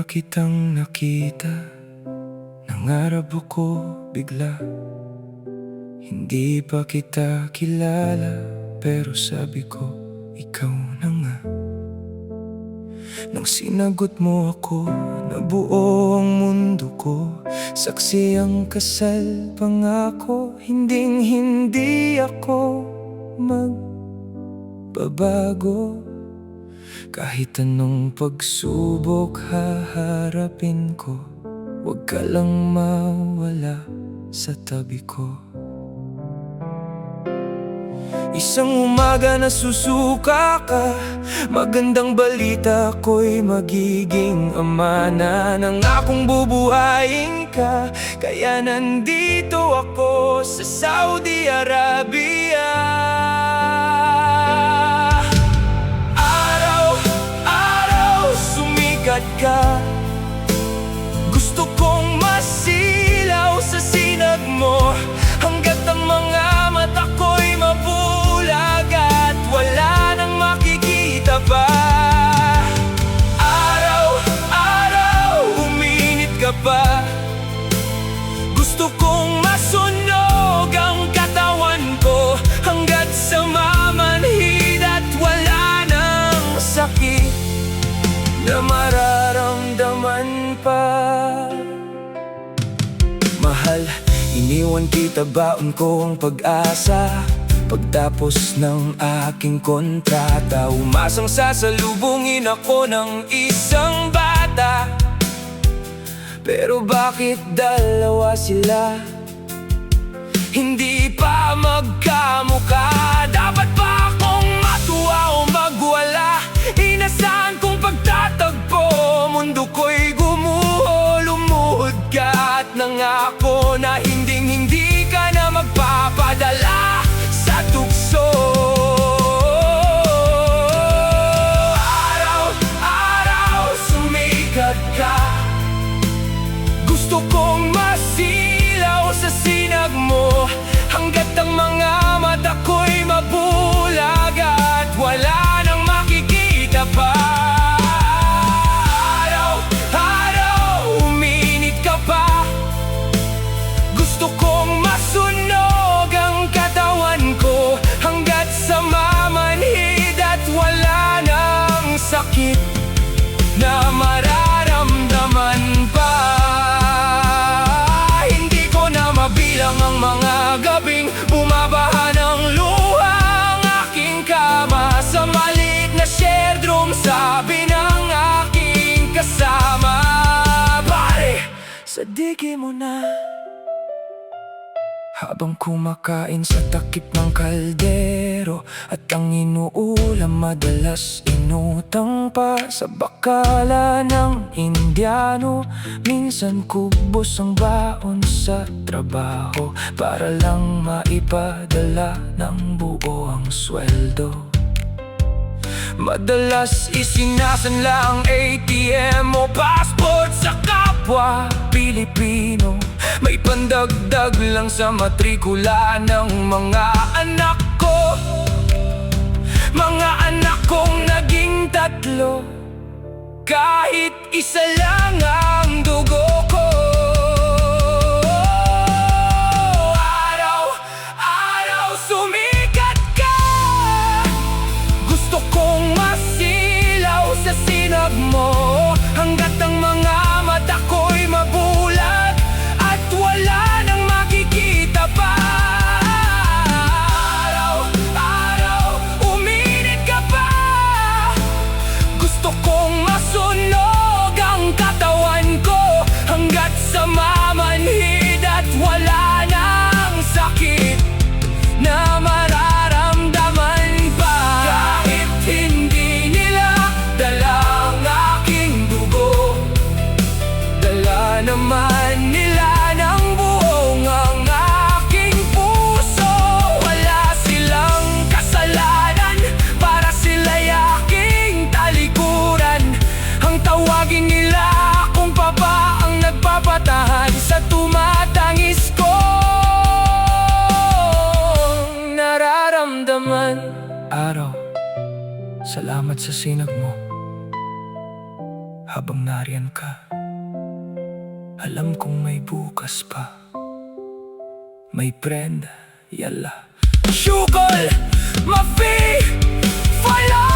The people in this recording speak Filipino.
kitang nakita, nangarap ako bigla. Hindi pa kita kilala, pero sabi ko, ikaw na nga. Nang sinagot mo ako, nabuo ang mundo ko. Saksi ang kasal, pangako, hinding-hindi ako magbabago. Kahit anong pagsubok haharapin ko, huwag ka lang mawala sa tabi ko. Isang umaga na susuka ka, magandang balita ko'y magiging ama na. Nangakong bubuhayin ka, kaya nandito ako sa Saudi Arabia. Araw-araw sumikat ka, gusto kong masilaw sa sinag mo, hanggat ang mga mata ko'y mabulag at wala nang makikita pa. Araw-araw uminit ka pa, gusto kong masunog ang katawan ko, hanggat sa mamanhid at wala nang sakit na mararamdaman pa. Mahal, iniwan kita, baon ko ang pag-asa. Pagtapos ng aking kontrata, umasang sasalubungin ako ng isang bata. Pero bakit dalawa sila? Hindi pa magkamukha. Dapat ba akong matuwa o magwala? Inasahan kong pagtatagpo, mundo ko'y gumuho. Lumuhod ka at nangako na hinding-hindi ka na magpapadala sa tukso. Araw-araw sumikat ka, gusto kong masilaw sa sinag mo, hanggat ang mga mata ko'y mabulag at wala nang makikita pa. Araw-araw uminit ka pa, gusto kong masunog ang katawan ko, hanggat sa mamanhid at wala nang sakit na mararamdaman pa. Hindi ko na mabilang ang mga gabing bumabaha ng luha ang aking kama, sa maliit na shared room, sabi ng aking kasama. Pare, sadiki mo na, habang kumakain sa takip ng kaldero, at ang inuulam madalas inutang pa sa bakala ng Indiano. Minsan kubos ang baon sa trabaho, para lang maipadala ng buo ang sweldo. Madalas isinasanla ang ATM o passport sa kapwa Pilipino. May pandagdag lang sa matrikula ng mga anak ko, mga anak kong naging tatlo, kahit isa lang ang dugo ko. Araw-araw sumikat ka, gusto kong masilaw sa sinag mo, hanggat ang mga mata ko'y mabulag at wala nang makikita pa. Araw-araw uminit ka pa, gusto kong masunog ang katawan ko, hanggat sa mamanhid at wala nang sakit na mararamdaman pa. Kahit hindi nila dala ang aking dugo, dala naman nila ng buong ang aking puso. Wala silang kasalanan, para sila'y aking talikuran. Ang tawagin nila kung papa ang nagpapatahan sa tumatangis ko nararamdaman. Araw, salamat sa sinag mo. habang nariyan ka. Alam kong may bukas pa. May prenda, yala. Syukol, mafi, fala.